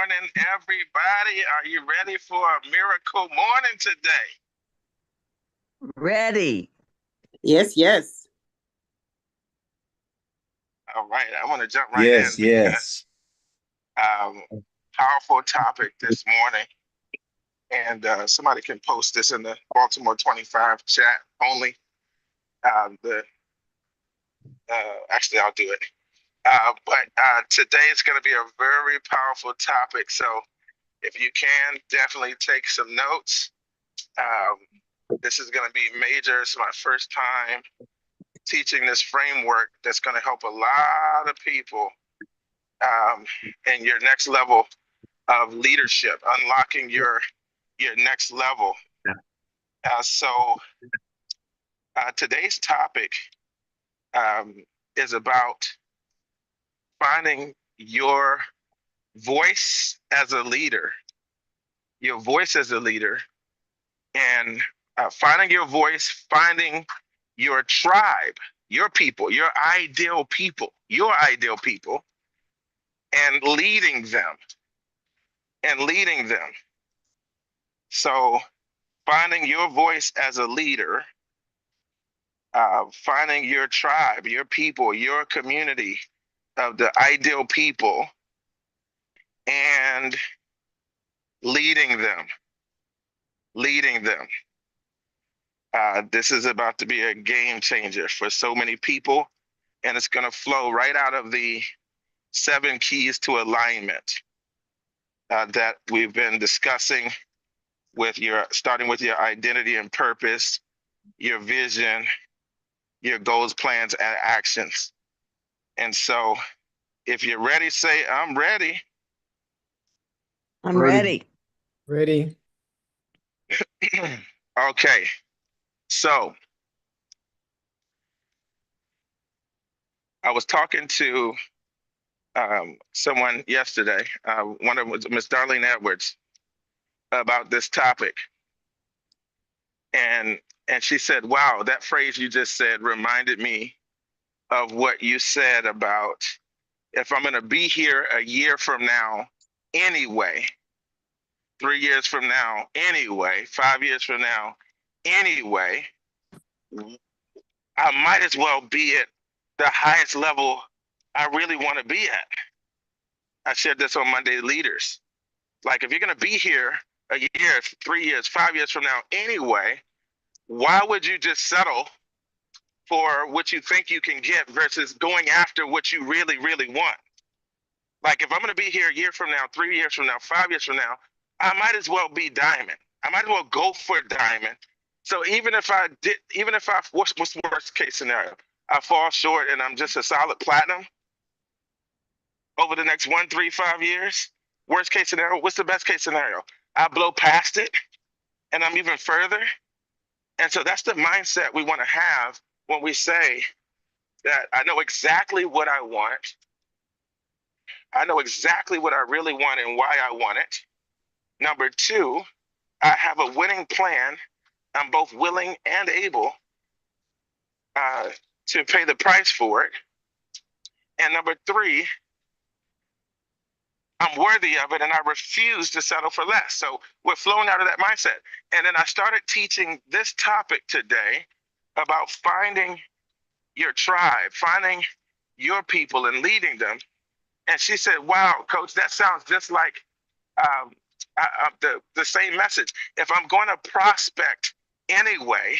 morning, everybody. Are you ready for a miracle morning today? Ready. Yes, yes. All right, I want to jump right Yes, in yes. because powerful topic this morning. And somebody can post this in the Baltimore 25 chat only. The Actually, I'll do it. But today is going to be a very powerful topic. So if you can, definitely take some notes. This is going to be major. It's my first time teaching this framework that's going to help a lot of people in your next level of leadership, unlocking your next level. So today's topic is about finding your voice as a leader, your voice as a leader, and finding your voice, finding your tribe, your people, your ideal people, and leading them, So finding your voice as a leader, finding your tribe, your people, your community of the ideal people, and leading them, leading them. This is about to be a game changer for so many people, and it's going to flow right out of the 7 keys to alignment that we've been discussing starting with your identity and purpose, your vision, your goals, plans, and actions. And so if you're ready, say, I'm ready. I'm ready. Ready. Okay, so I was talking to someone yesterday, one of Miss Darlene Edwards, about this topic. And she said, wow, that phrase you just said reminded me of what you said about if I'm going to be here a year from now anyway, 3 years from now anyway, 5 years from now anyway, I might as well be at the highest level I really want to be at. I shared this on Monday Leaders. Like, if you're going to be here a year, 3 years, 5 years from now anyway, why would you just settle for what you think you can get versus going after what you really, really want? Like, if I'm going to be here a year from now, 3 years from now, 5 years from now, I might as well be diamond. I might as well go for diamond. So what's the worst case scenario? I fall short and I'm just a solid platinum over the next 1, 3, 5 years. Worst case scenario. What's the best case scenario? I blow past it and I'm even further. And so that's the mindset we want to have when we say that I know exactly what I want. I know exactly what I really want and why I want it. Number 2, I have a winning plan. I'm both willing and able to pay the price for it. And number 3, I'm worthy of it and I refuse to settle for less. So we're flowing out of that mindset. And then I started teaching this topic today about finding your tribe, finding your people and leading them. And she said, wow, coach, that sounds just like the same message. If I'm going to prospect anyway,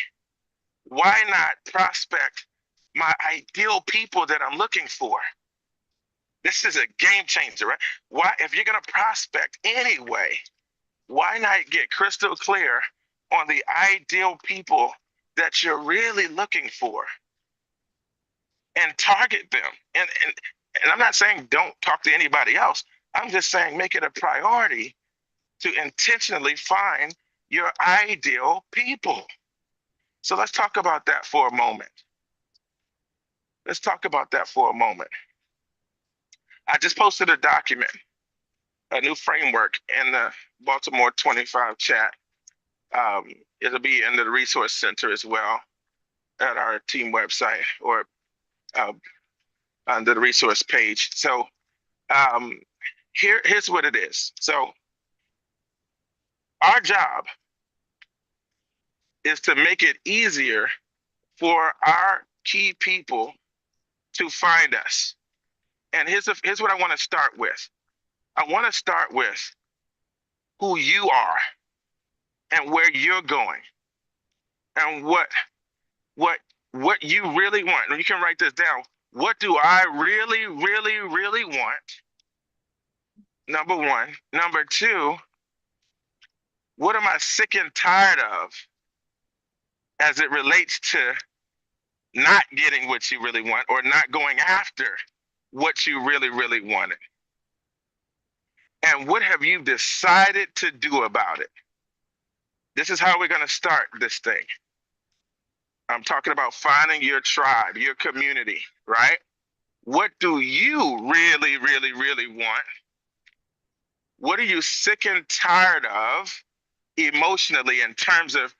why not prospect my ideal people that I'm looking for? This is a game changer, right? Why, if you're going to prospect anyway, why not get crystal clear on the ideal people that you're really looking for and target them? And I'm not saying don't talk to anybody else. I'm just saying make it a priority to intentionally find your ideal people. So let's talk about that for a moment. I just posted a document, a new framework in the Baltimore 25 chat. It'll be in the resource center as well at our team website or under the resource page. So Here's what it is. So our job is to make it easier for our key people to find us. And here's what I want to start with. I want to start with who you are and where you're going and what you really want. And you can write this down. What do I really, really, really want? Number one. Number two, what am I sick and tired of as it relates to not getting what you really want or not going after what you really, really wanted? And what have you decided to do about it? This is how we're going to start this thing. I'm talking about finding your tribe, your community, right? What do you really, really, really want? What are you sick and tired of emotionally in terms of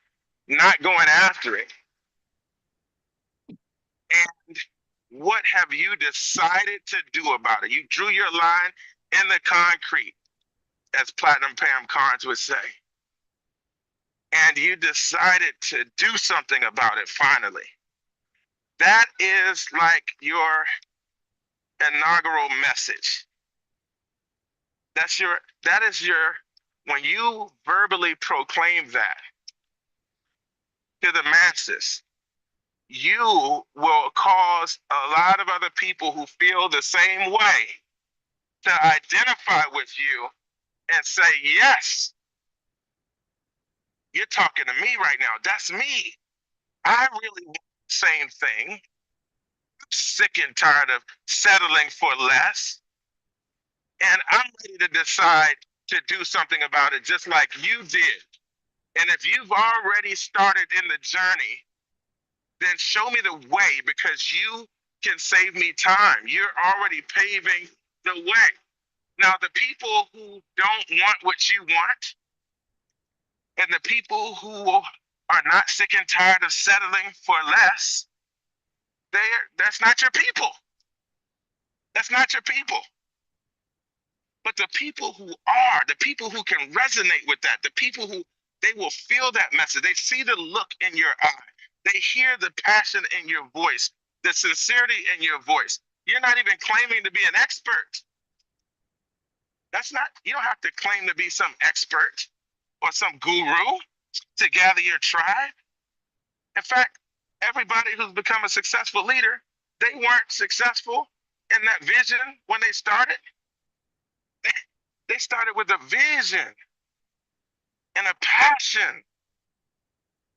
not going after it? And what have you decided to do about it? You drew your line in the concrete, as Platinum Pam Carnes would say. And you decided to do something about it finally. That is like your inaugural message. That is your, when you verbally proclaim that to the masses, you will cause a lot of other people who feel the same way to identify with you and say, yes, you're talking to me right now. That's me. I really want the same thing. I'm sick and tired of settling for less. And I'm ready to decide to do something about it just like you did. And if you've already started in the journey, then show me the way because you can save me time. You're already paving the way. Now, the people who don't want what you want and the people who are not sick and tired of settling for less, that's not your people. That's not your people. But the people who are, the people who can resonate with that, the people who they will feel that message, they see the look in your eye, they hear the passion in your voice, the sincerity in your voice. You're not even claiming to be an expert. You don't have to claim to be some expert or some guru to gather your tribe. In fact, everybody who's become a successful leader, they weren't successful in that vision when they started. They started with a vision and a passion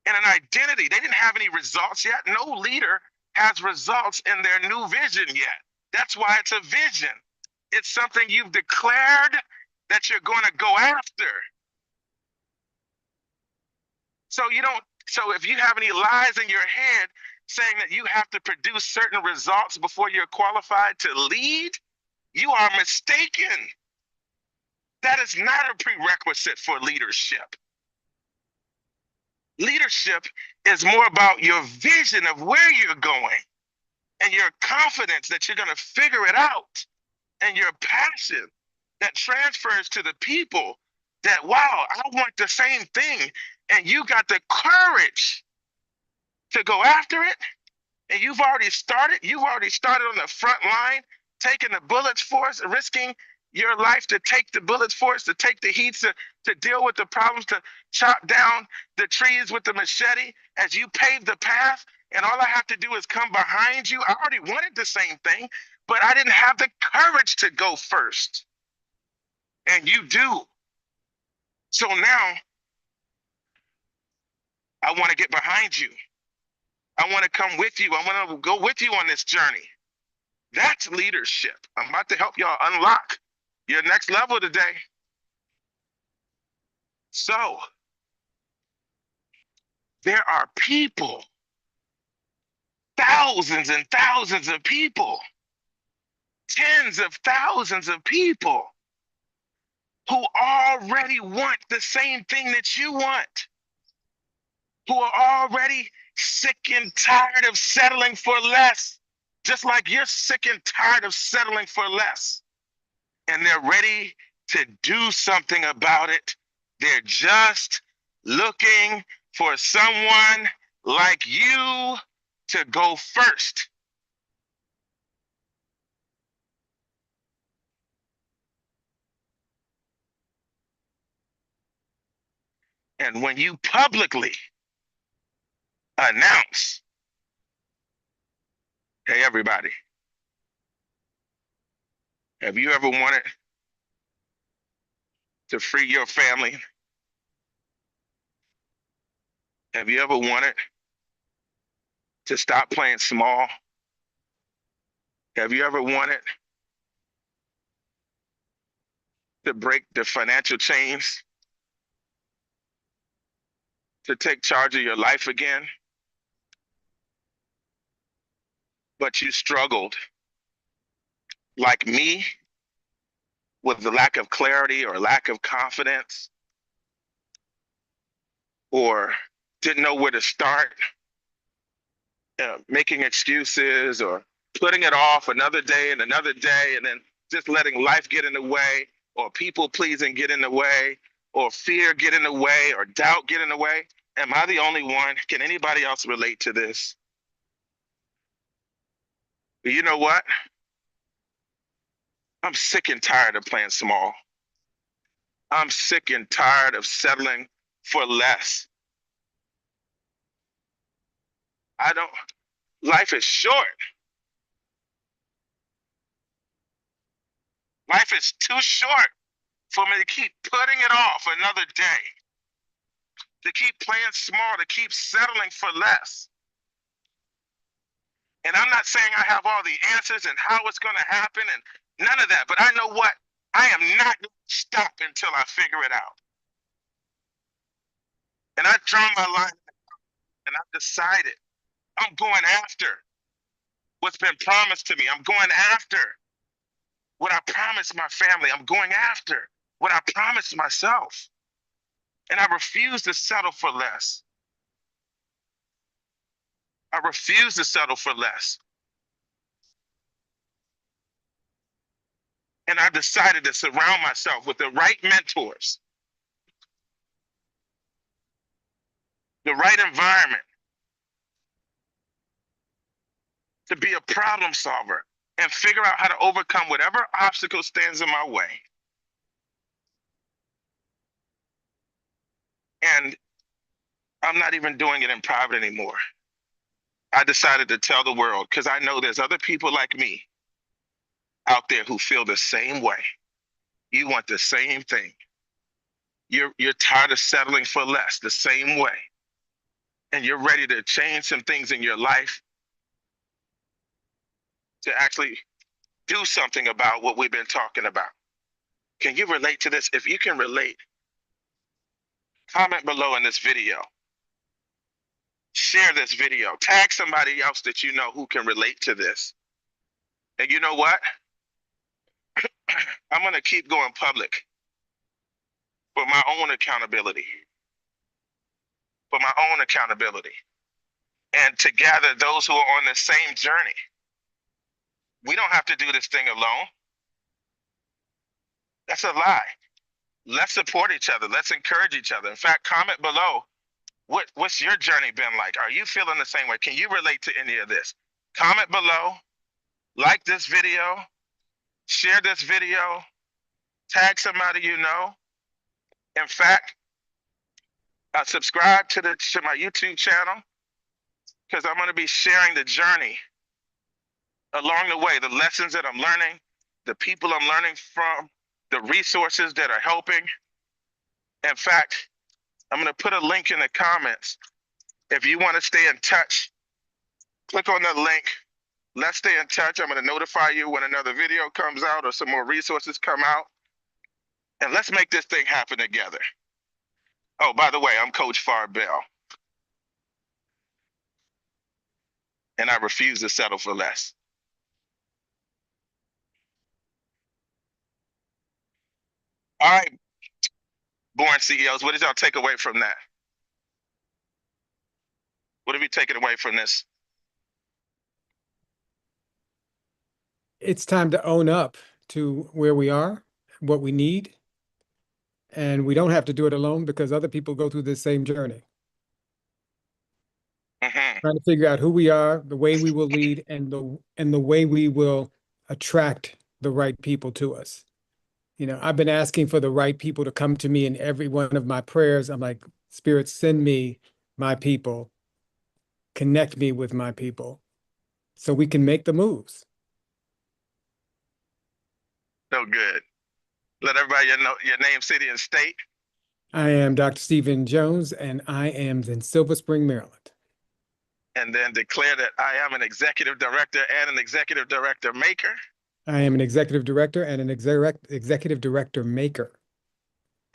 and an identity. They didn't have any results yet. No leader has results in their new vision yet. That's why it's a vision. It's something you've declared that you're going to go after. So if you have any lies in your head saying that you have to produce certain results before you're qualified to lead, you are mistaken. That is not a prerequisite for leadership. Leadership is more about your vision of where you're going and your confidence that you're going to figure it out and your passion that transfers to the people that, wow, I want the same thing. And you got the courage to go after it. And you've already started. You've already started on the front line, taking the bullets for us, risking your life to take the bullets for us, to take the heat, to deal with the problems, to chop down the trees with the machete as you pave the path. And all I have to do is come behind you. I already wanted the same thing, but I didn't have the courage to go first. And you do. So now I want to get behind you. I want to come with you. I want to go with you on this journey. That's leadership. I'm about to help y'all unlock your next level today. So there are people, thousands and thousands of people, tens of thousands of people who already want the same thing that you want, who are already sick and tired of settling for less, just like you're sick and tired of settling for less. and they're ready to do something about it. They're just looking for someone like you to go first. And when you publicly announce, hey, everybody, have you ever wanted to free your family? Have you ever wanted to stop playing small? Have you ever wanted to break the financial chains, to take charge of your life again? But you struggled, like me, with the lack of clarity or lack of confidence, or didn't know where to start, making excuses or putting it off another day and then just letting life get in the way, or people pleasing get in the way, or fear get in the way, or doubt get in the way. Am I the only one? Can anybody else relate to this? You know what? I'm sick and tired of playing small. I'm sick and tired of settling for less. I don't, life is short. Life is too short for me to keep putting it off another day, to keep playing small, to keep settling for less. And I'm not saying I have all the answers and how it's going to happen and none of that, but I know what? I am not going to stop until I figure it out. And I've drawn my line and I've decided I'm going after what's been promised to me. I'm going after what I promised my family. I'm going after what I promised myself. And I refuse to settle for less. I refuse to settle for less. And I've decided to surround myself with the right mentors, the right environment, to be a problem solver and figure out how to overcome whatever obstacle stands in my way. And I'm not even doing it in private anymore. I decided to tell the world because I know there's other people like me out there who feel the same way. You want the same thing. You're tired of settling for less the same way. And you're ready to change some things in your life to actually do something about what we've been talking about. Can you relate to this? If you can relate, comment below in this video. Share this video. Tag somebody else that you know who can relate to this. And you know what? I'm going to keep going public for my own accountability. For my own accountability. And to gather those who are on the same journey. We don't have to do this thing alone. That's a lie. Let's support each other. Let's encourage each other. In fact, comment below. What's your journey been like? Are you feeling the same way? Can you relate to any of this? Comment below, like this video, share this video, tag somebody you know. In fact, subscribe to my YouTube channel because I'm going to be sharing the journey along the way, the lessons that I'm learning, the people I'm learning from, the resources that are helping. In fact, I'm going to put a link in the comments. If you want to stay in touch, click on the link. Let's stay in touch. I'm going to notify you when another video comes out or some more resources come out. And let's make this thing happen together. Oh, by the way, I'm Coach Farbell. And I refuse to settle for less. All right, Born CEOs, what did y'all take away from that? What have you taken away from this? It's time to own up to where we are, what we need. And we don't have to do it alone because other people go through this same journey. Mm-hmm. Trying to figure out who we are, the way we will lead, and the way we will attract the right people to us. You know, I've been asking for the right people to come to me in every one of my prayers. I'm like, Spirit, send me my people, connect me with my people so we can make the moves. So good. Let everybody know your name, city, and state. I am Dr. Stephen Jones, and I am in Silver Spring, Maryland. And then declare that I am an executive director and an executive director maker. I am an executive director and an executive director maker.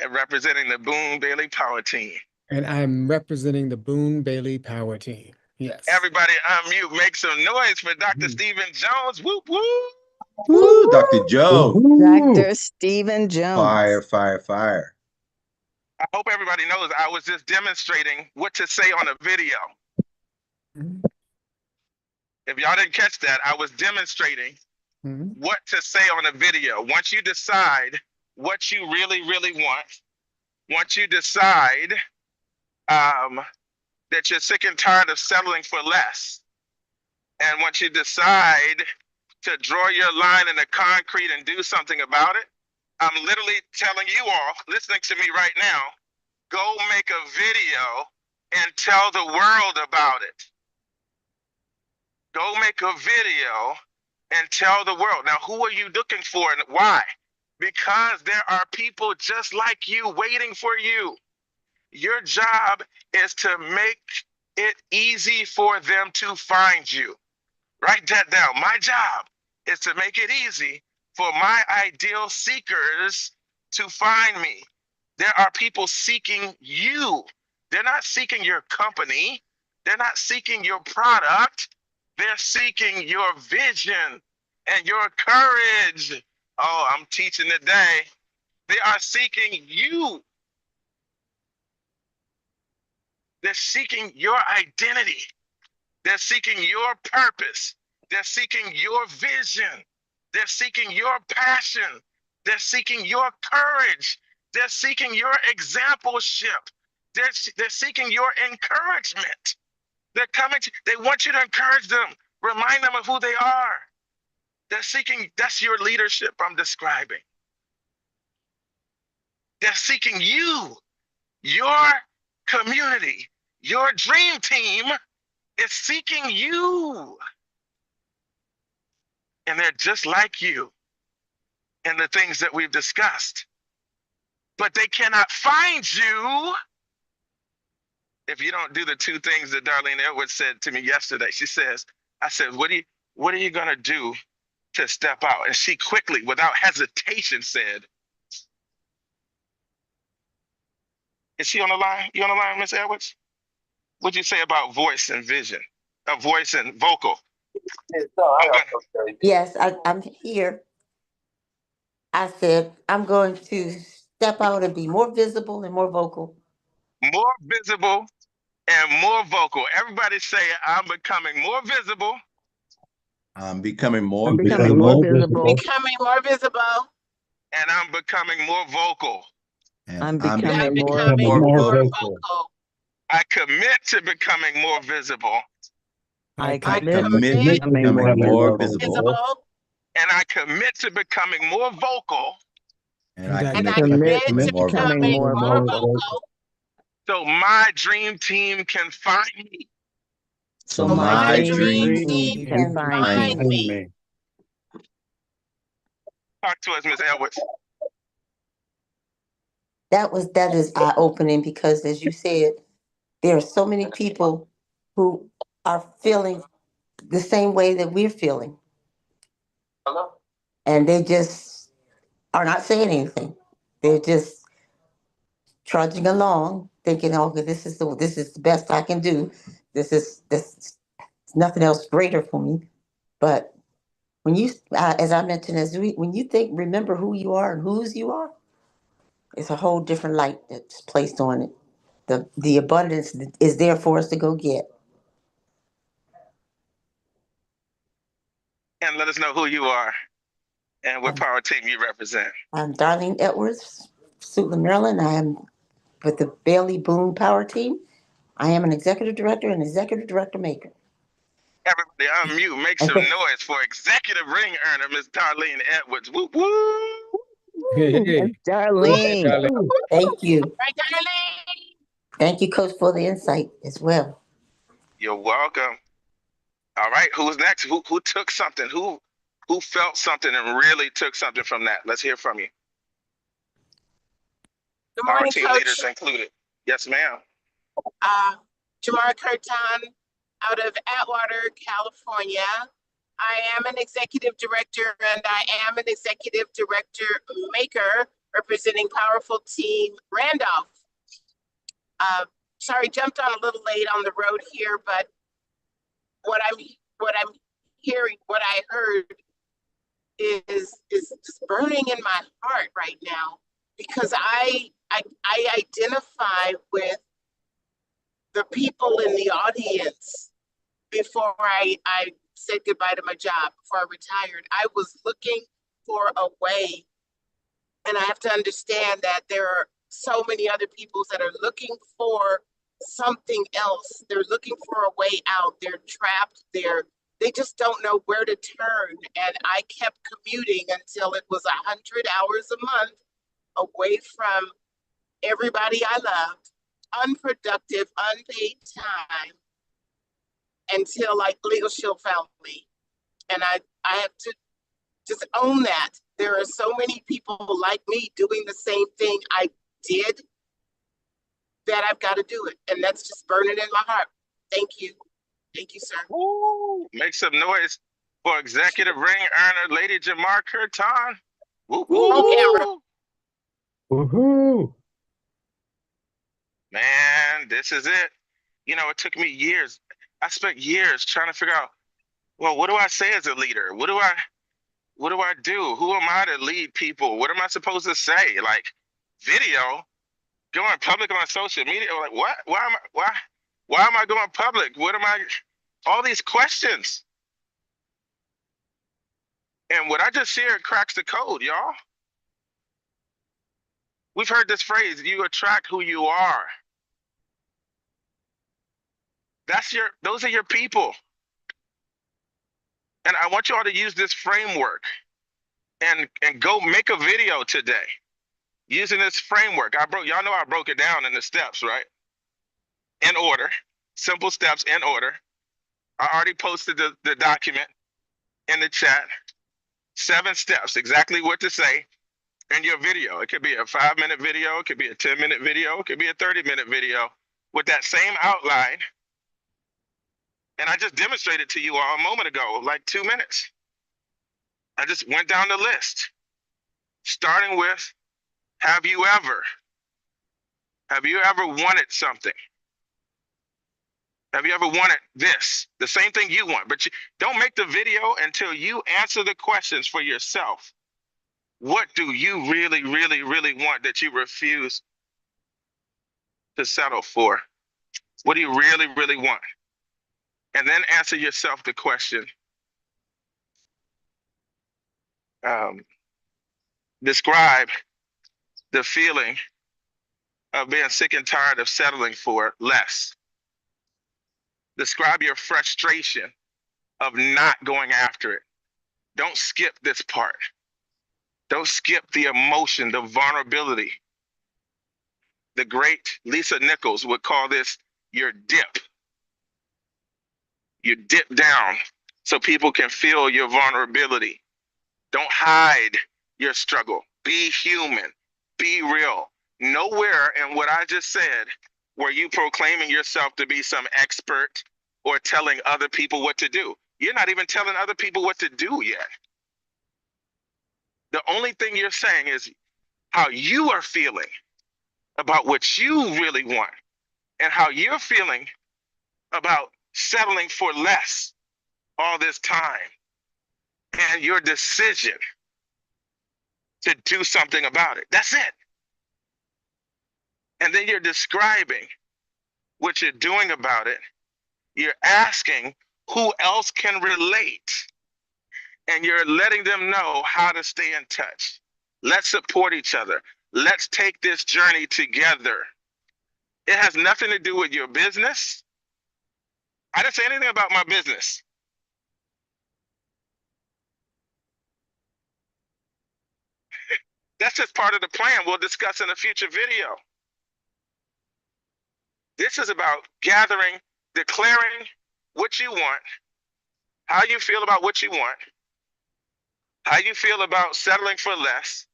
And representing the Boone Bailey Power Team. And I'm representing the Boone Bailey Power Team. Yes. Everybody unmute, make some noise for Dr. Stephen Jones. Whoop, whoop. Woo, Dr. Joe. Dr. Stephen Jones. Fire, fire, fire. I hope everybody knows I was just demonstrating what to say on a video. If y'all didn't catch that, I was demonstrating what to say on a video. Once you decide what you really, really want, once you decide that you're sick and tired of settling for less, and once you decide to draw your line in the concrete and do something about it, I'm literally telling you all, listening to me right now, go make a video and tell the world about it. Go make a video and tell the world. Now, who are you looking for and why? Because there are people just like you waiting for you. Your job is to make it easy for them to find you. Write that down. My job is to make it easy for my ideal seekers to find me. There are people seeking you. They're not seeking your company. They're not seeking your product. They're seeking your vision and your courage. Oh, I'm teaching today. They are seeking you. They're seeking your identity. They're seeking your purpose. They're seeking your vision. They're seeking your passion. They're seeking your courage. They're seeking your exampleship. They're seeking your encouragement. They're coming to, they want you to encourage them, remind them of who they are. They're seeking, that's your leadership I'm describing. They're seeking you, your community, your dream team is seeking you. And they're just like you in the things that we've discussed. But they cannot find you if you don't do the two things that Darlene Edwards said to me yesterday. She says, I said, what are you gonna do to step out? And she quickly, without hesitation, said, is she on the line? You on the line, Miss Edwards? What'd you say about voice and vision? Voice and vocal? Yes, I'm here. I said, I'm going to step out and be more visible and more vocal. More visible and more vocal. Everybody say, I'm becoming more visible. I'm becoming more I'm becoming more visible. Becoming more visible. And I'm becoming more vocal. And I'm I'm becoming becoming more vocal. I commit to becoming more visible. I I commit commit to to becoming becoming more more visible. And I commit to becoming more vocal. And I And I commit to commit becoming to more becoming vocal. more vocal. So my dream team can find me. So my dream team team can can find find me. me. Talk to us, Ms. Edwards. That is eye-opening because, as you said, there are so many people who are feeling the same way that we're feeling. And they just are not saying anything. They're just trudging along, thinking, "Oh, this is the best I can do. This nothing else greater for me." But when you, as I mentioned, when you remember who you are and whose you are, it's a whole different light that's placed on it. The abundance is there for us to go get. And let us know who you are. And what power team you represent? I'm Darlene Edwards, Suitland, Maryland. I am with the Bailey Boone Power Team. I am an executive director and executive director maker. Everybody unmute, make some noise for executive ring earner, Miss Darlene Edwards. Woo woo! Hey, Darlene. Darlene. Thank you. Right, Darlene? Thank you, Coach, for the insight as well. You're welcome. All right, who's next? Who took something? Who felt something and really took something from that? Let's hear from you. Good Power morning, team Coach. leaders included. Yes, ma'am. Jamar Curtin out of Atwater, California. I am an executive director and I am an executive director maker representing Powerful Team Randolph. Sorry, jumped on a little late on the road here, but what I'm hearing, what I heard is just burning in my heart right now, because I identify with the people in the audience. Before I said goodbye to my job, before I retired, I was looking for a way, and I have to understand that there are so many other people that are looking for something else. They're looking for a way out. They're trapped. They just don't know where to turn. And I kept commuting until it was 100 hours a month away from everybody I loved, unproductive, unpaid time, until like Legal Shield found me. And I have to just own that. There are so many people like me doing the same thing I did that I've got to do it. And that's just burning in my heart. Thank you. Thank you, sir. Woo! Make some noise for executive ring earner, Lady Jamar Curtin. Woo woo! On camera. Woohoo. Man, this is it. You know, it took me years. I spent years trying to figure out, well, what do I say as a leader? What do I do? Who am I to lead people? What am I supposed to say? Like video, going public on social media. Like what? Why am I going public? What am I? All these questions. And what I just shared cracks the code, y'all. We've heard this phrase, you attract who you are. Those are your people. And I want you all to use this framework and go make a video today using this framework. Y'all know I broke it down in the steps, right? In order, simple steps in order. I already posted the document in the chat. 7 steps, exactly what to say in your video. It could be a 5-minute video, it could be a 10-minute video, it could be a 30-minute video with that same outline. And I just demonstrated to you all a moment ago, like 2 minutes. I just went down the list, starting with, have you ever wanted something? Have you ever wanted this? The same thing you want, but you don't make the video until you answer the questions for yourself. What do you really, really, really want that you refuse to settle for? What do you really, really want? And then answer yourself the question, describe the feeling of being sick and tired of settling for less. Describe your frustration of not going after it. Don't skip this part. Don't skip the emotion, the vulnerability. The great Lisa Nichols would call this your dip. You dip down so people can feel your vulnerability. Don't hide your struggle. Be human. Be real. Nowhere in what I just said were you proclaiming yourself to be some expert or telling other people what to do. You're not even telling other people what to do yet. The only thing you're saying is how you are feeling about what you really want and how you're feeling about settling for less all this time and your decision to do something about it. That's it. And then you're describing what you're doing about it. You're asking who else can relate. and you're letting them know how to stay in touch. Let's support each other. Let's take this journey together. It has nothing to do with your business. I didn't say anything about my business. That's just part of the plan. We'll discuss in a future video. This is about gathering, declaring what you want, how you feel about what you want, how you feel about settling for less,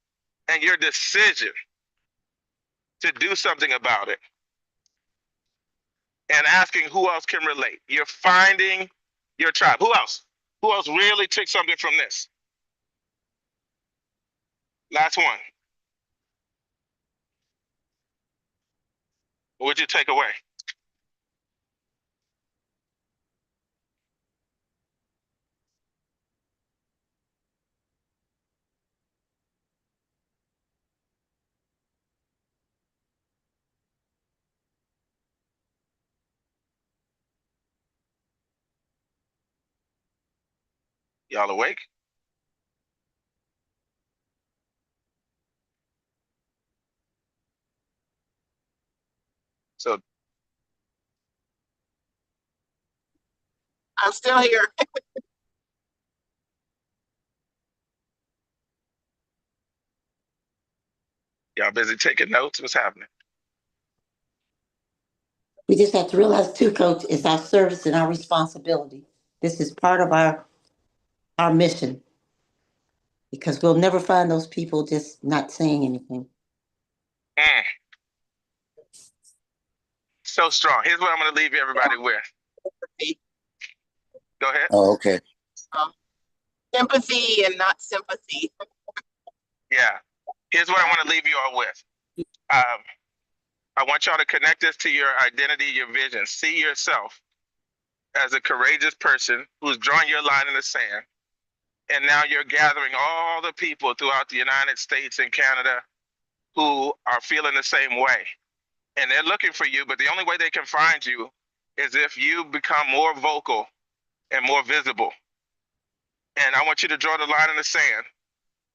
and your decision to do something about it, and asking who else can relate. You're finding your tribe. Who else? Who else really took something from this? Last one. What would you take away? Y'all awake? So I'm still here. y'all busy taking notes? What's happening? We just have to realize too, Coach, it's our service and our responsibility. This is part of our mission. Because we'll never find those people just not saying anything. Mm. So strong. Here's what I'm going to leave everybody with. Go ahead. Oh, okay. Sympathy and not sympathy. Yeah. Here's what I want to leave you all with. I want y'all to connect this to your identity, your vision. See yourself as a courageous person who's drawing your line in the sand. And now you're gathering all the people throughout the United States and Canada who are feeling the same way. And they're looking for you, but the only way they can find you is if you become more vocal and more visible. And I want you to draw the line in the sand,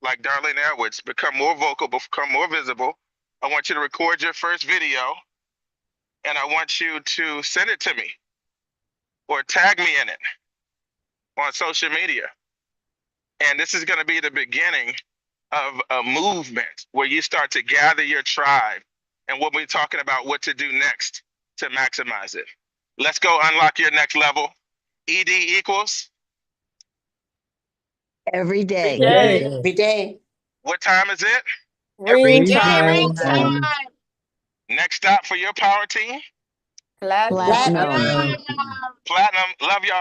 like Darlene Edwards, become more vocal, become more visible. I want you to record your first video, and I want you to send it to me or tag me in it on social media. And this is going to be the beginning of a movement where you start to gather your tribe, and we'll be talking about what to do next to maximize it. Let's go unlock your next level. ED equals Every day. Every day. what time is it? Every Ring day, time. ring time. Next stop for your power team. Platinum. Platinum. Platinum. Love y'all.